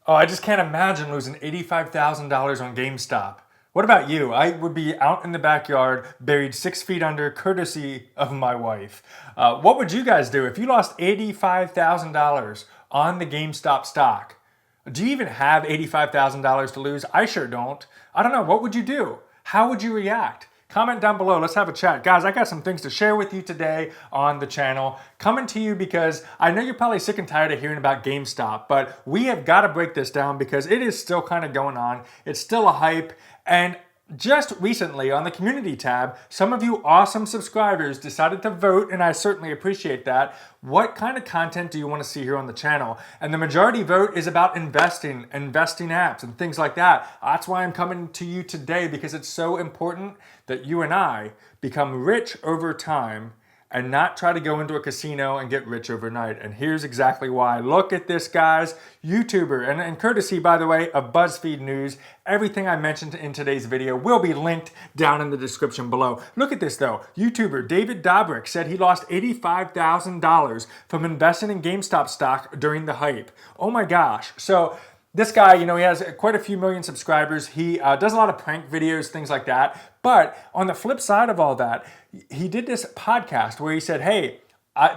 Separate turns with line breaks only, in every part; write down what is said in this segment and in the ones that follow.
Oh, I just can't imagine losing $85,000 on GameStop. What about you? I would be out in the backyard, buried 6 feet under, courtesy of my wife. What would you guys do if you lost $85,000 on the GameStop stock? Do you even have $85,000 to lose? I sure don't. I don't know. What would you do? How would you react? Comment down below. Let's have a chat. Guys, I got some things to share with you today on the channel. Coming to you because I know you're probably sick and tired of hearing about GameStop, but we have got to break this down because it is still kind of going on. It's still a hype. And just recently on the community tab, some of you awesome subscribers decided to vote, and I certainly appreciate that. What kind of content do you want to see here on the channel? And the majority vote is about investing apps and things like that. That's why I'm coming to you today, because it's so important that you and I become rich over time and not try to go into a casino and get rich overnight. And here's exactly why. Look at this, guys. YouTuber, and courtesy, by the way, of BuzzFeed News, everything I mentioned in today's video will be linked down in the description below. Look at this, though. YouTuber David Dobrik said he lost $85,000 from investing in GameStop stock during the hype. Oh my gosh. So this guy, he has quite a few million subscribers. He does a lot of prank videos, things like that. But on the flip side of all that, he did this podcast where he said, hey,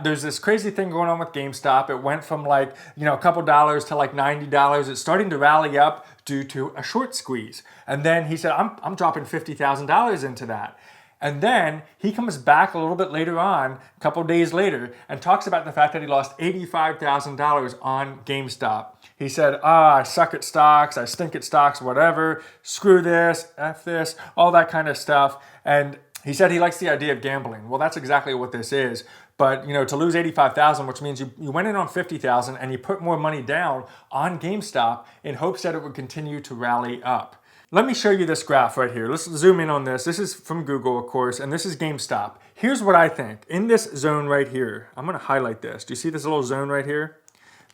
there's this crazy thing going on with GameStop. It went from like, a couple dollars to like $90. It's starting to rally up due to a short squeeze. And then he said, I'm dropping $50,000 into that. And then he comes back a little bit later on, a couple days later, and talks about the fact that he lost $85,000 on GameStop. He said, I suck at stocks, I stink at stocks, whatever, screw this, F this, all that kind of stuff. And he said he likes the idea of gambling. Well, that's exactly what this is. But, to lose $85,000, which means you went in on $50,000 and you put more money down on GameStop in hopes that it would continue to rally up. Let me show you this graph right here. Let's zoom in on this. This is from Google, of course, and this is GameStop. Here's what I think. In this zone right here, I'm going to highlight this. Do you see this little zone right here?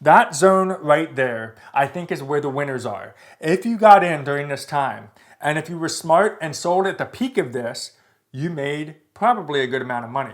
That zone right there, I think, is where the winners are. If you got in during this time, and if you were smart and sold at the peak of this, you made probably a good amount of money.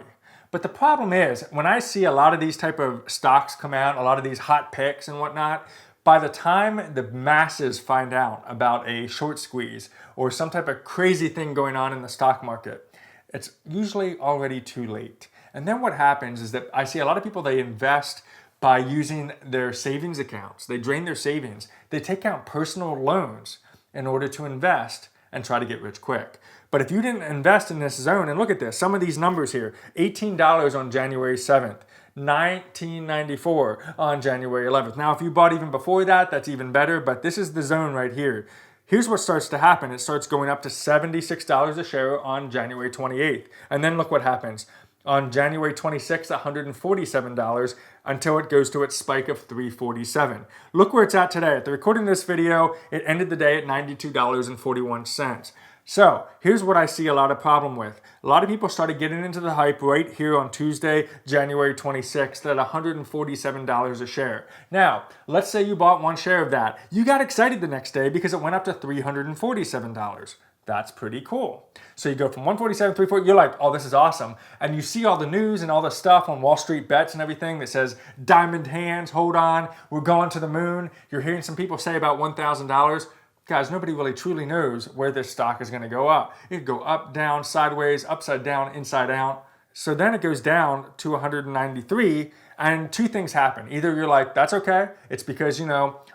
But the problem is, when I see a lot of these type of stocks come out, a lot of these hot picks and whatnot, by the time the masses find out about a short squeeze or some type of crazy thing going on in the stock market, it's usually already too late. And then what happens is that I see a lot of people, they invest by using their savings accounts. They drain their savings. They take out personal loans in order to invest and try to get rich quick. But if you didn't invest in this zone, and look at this, some of these numbers here, $18 on January 7th, $19.94 on January 11th. Now, if you bought even before that, that's even better, but this is the zone right here. Here's what starts to happen. It starts going up to $76 a share on January 28th. And then look what happens. On January 26th, $147 until it goes to its spike of $347. Look where it's at today. At the recording of this video, it ended the day at $92.41. So here's what I see a lot of problem with. A lot of people started getting into the hype right here on Tuesday, January 26th at $147 a share. Now, let's say you bought one share of that. You got excited the next day because it went up to $347. That's pretty cool. So you go from 147, 340, you're like, oh, this is awesome. And you see all the news and all the stuff on Wall Street Bets and everything that says, diamond hands, hold on, we're going to the moon. You're hearing some people say about $1,000. Guys, nobody really truly knows where this stock is going to go up. It could go up, down, sideways, upside down, inside out. So then it goes down to 193, and two things happen. Either you're like, that's okay. It's because,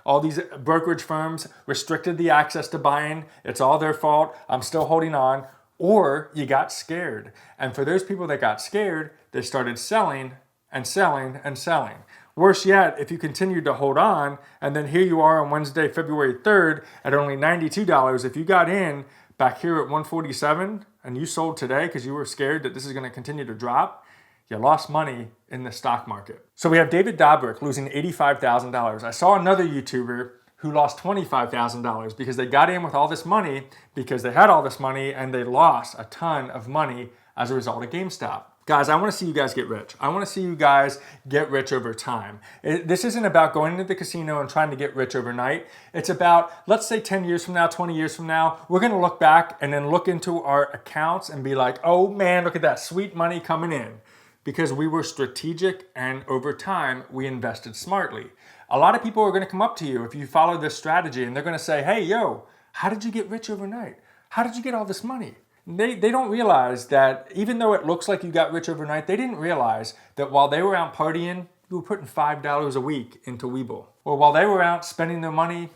all these brokerage firms restricted the access to buying. It's all their fault. I'm still holding on. Or you got scared. And for those people that got scared, they started selling and selling and selling. Worse yet, if you continued to hold on, and then here you are on Wednesday, February 3rd at only $92. If you got in back here at 147 and you sold today because you were scared that this is going to continue to drop, you lost money in the stock market. So we have David Dobrik losing $85,000. I saw another YouTuber who lost $25,000 because they got in with all this money because they had all this money and they lost a ton of money as a result of GameStop. Guys, I want to see you guys get rich. I want to see you guys get rich over time. This isn't about going into the casino and trying to get rich overnight. It's about, let's say 10 years from now, 20 years from now, we're going to look back and then look into our accounts and be like, oh man, look at that sweet money coming in. Because we were strategic and over time, we invested smartly. A lot of people are going to come up to you if you follow this strategy and they're going to say, hey, yo, how did you get rich overnight? How did you get all this money? They don't realize that even though it looks like you got rich overnight, they didn't realize that while they were out partying, you were putting $5 a week into Webull. Or while they were out spending their money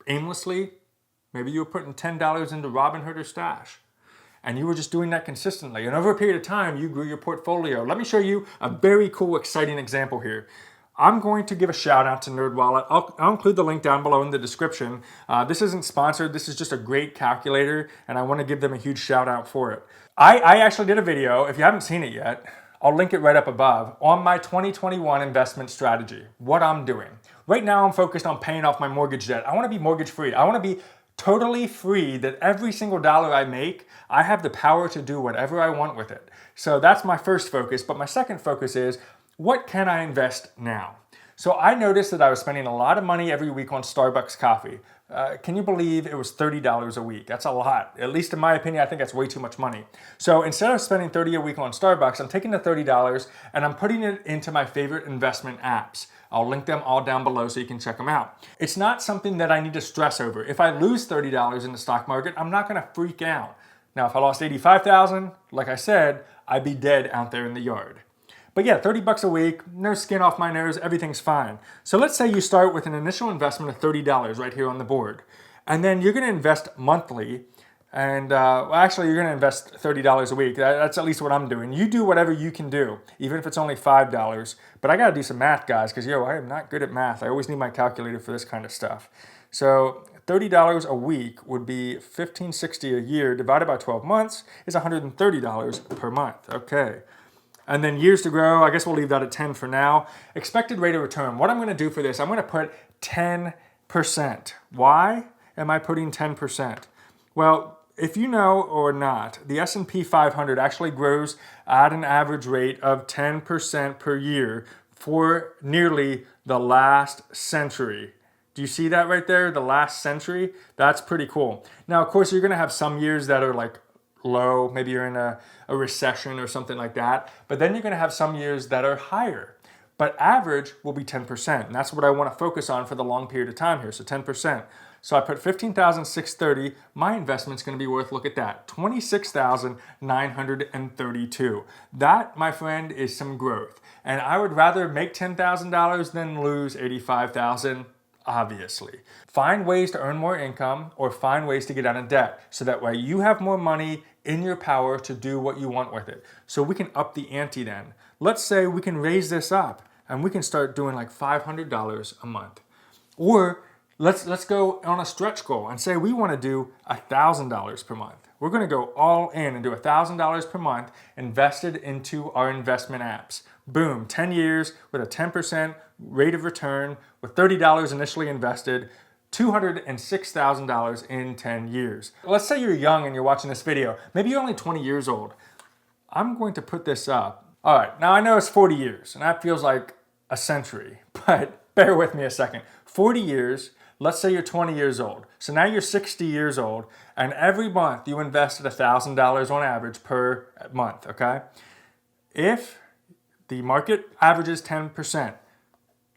aimlessly, maybe you were putting $10 into Robinhood or Stash. And you were just doing that consistently. And over a period of time, you grew your portfolio. Let me show you a very cool, exciting example here. I'm going to give a shout out to NerdWallet. I'll include the link down below in the description. This isn't sponsored. This is just a great calculator, and I want to give them a huge shout out for it. I actually did a video, if you haven't seen it yet, I'll link it right up above, on my 2021 investment strategy, what I'm doing. Right now, I'm focused on paying off my mortgage debt. I want to be mortgage free. I want to be totally free, that every single dollar I make, I have the power to do whatever I want with it. So that's my first focus. But my second focus is, what can I invest now? So I noticed that I was spending a lot of money every week on Starbucks coffee. Can you believe it was $30 a week? That's a lot. At least in my opinion, I think that's way too much money. So instead of spending $30 a week on Starbucks, I'm taking the $30 and I'm putting it into my favorite investment apps. I'll link them all down below so you can check them out. It's not something that I need to stress over. If I lose $30 in the stock market, I'm not going to freak out. Now, if I lost $85,000, like I said, I'd be dead out there in the yard. But yeah, 30 bucks a week, no skin off my nose, everything's fine. So let's say you start with an initial investment of $30 right here on the board. And then you're going to invest monthly. And actually, you're going to invest $30 a week. That's at least what I'm doing. You do whatever you can do, even if it's only $5. But I got to do some math, guys, because, I am not good at math. I always need my calculator for this kind of stuff. So $30 a week would be $1,560 a year divided by 12 months is $130 per month. Okay. And then years to grow, I guess we'll leave that at 10 for now. Expected rate of return. What I'm going to do for this, I'm going to put 10%. Why am I putting 10%? Well, if you know or not, the S&P 500 actually grows at an average rate of 10% per year for nearly the last century. Do you see that right there? The last century? That's pretty cool. Now, of course, you're going to have some years that are like low. Maybe you're in a recession or something like that. But then you're going to have some years that are higher. But average will be 10%. And that's what I want to focus on for the long period of time here. So 10%. So I put $15,630. My investment's going to be worth, look at that, $26,932. That, my friend, is some growth. And I would rather make $10,000 than lose $85,000. Obviously. Find ways to earn more income or find ways to get out of debt so that way you have more money in your power to do what you want with it. So we can up the ante then. Let's say we can raise this up and we can start doing like $500 a month. Or let's go on a stretch goal and say we want to do $1,000 per month. We're going to go all in and do $1,000 per month invested into our investment apps. Boom, 10 years with a 10% rate of return with $30 initially invested, $206,000 in 10 years. Let's say you're young and you're watching this video. Maybe you're only 20 years old. I'm going to put this up. All right, now I know it's 40 years and that feels like a century, but bear with me a second. 40 years, let's say you're 20 years old. So now you're 60 years old and every month you invested $1,000 on average per month, okay? If the market averages 10%.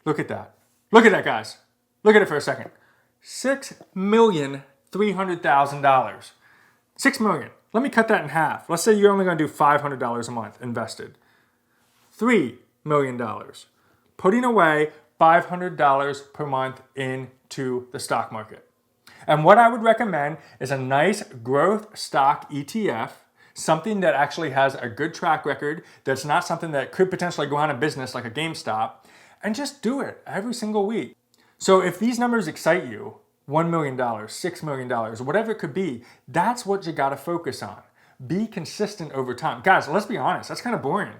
Look at that. Look at that, guys. Look at it for a second. $6,300,000. $6 million. Let me cut that in half. Let's say you're only going to do $500 a month invested. $3 million. Putting away $500 per month into the stock market. And what I would recommend is a nice growth stock ETF, something that actually has a good track record, that's not something that could potentially go out of business like a Gamestop, and just do it every single week. So if these numbers excite you, $1 million, $6 million, whatever it could be, that's what you gotta focus on. Be consistent over time. Guys, let's be honest, that's kind of boring.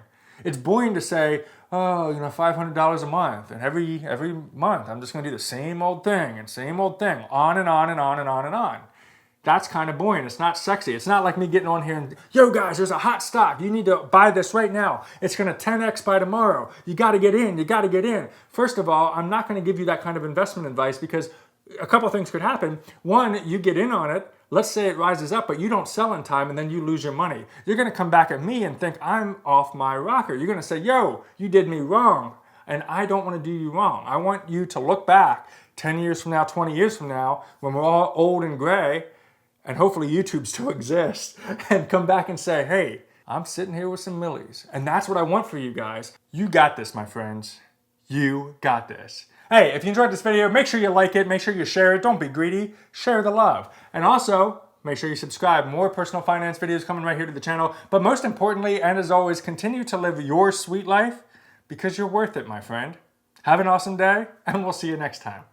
It's boring to say, oh, $500 a month, and every month I'm just gonna do the same old thing, on and on and on and on and on. That's kind of boring. It's not sexy. It's not like me getting on here and, yo guys, there's a hot stock. You need to buy this right now. It's going to 10x by tomorrow. You got to get in. You got to get in. First of all, I'm not going to give you that kind of investment advice because a couple of things could happen. One, you get in on it. Let's say it rises up, but you don't sell in time and then you lose your money. You're going to come back at me and think I'm off my rocker. You're going to say, yo, you did me wrong. And I don't want to do you wrong. I want you to look back 10 years from now, 20 years from now, when we're all old and gray, and hopefully YouTube still exists, and come back and say, hey, I'm sitting here with some millies. And that's what I want for you guys. You got this, my friends. You got this. Hey, if you enjoyed this video, make sure you like it, make sure you share it. Don't be greedy, share the love. And also, make sure you subscribe. More personal finance videos coming right here to the channel. But most importantly, and as always, continue to live your sweet life because you're worth it, my friend. Have an awesome day, and we'll see you next time.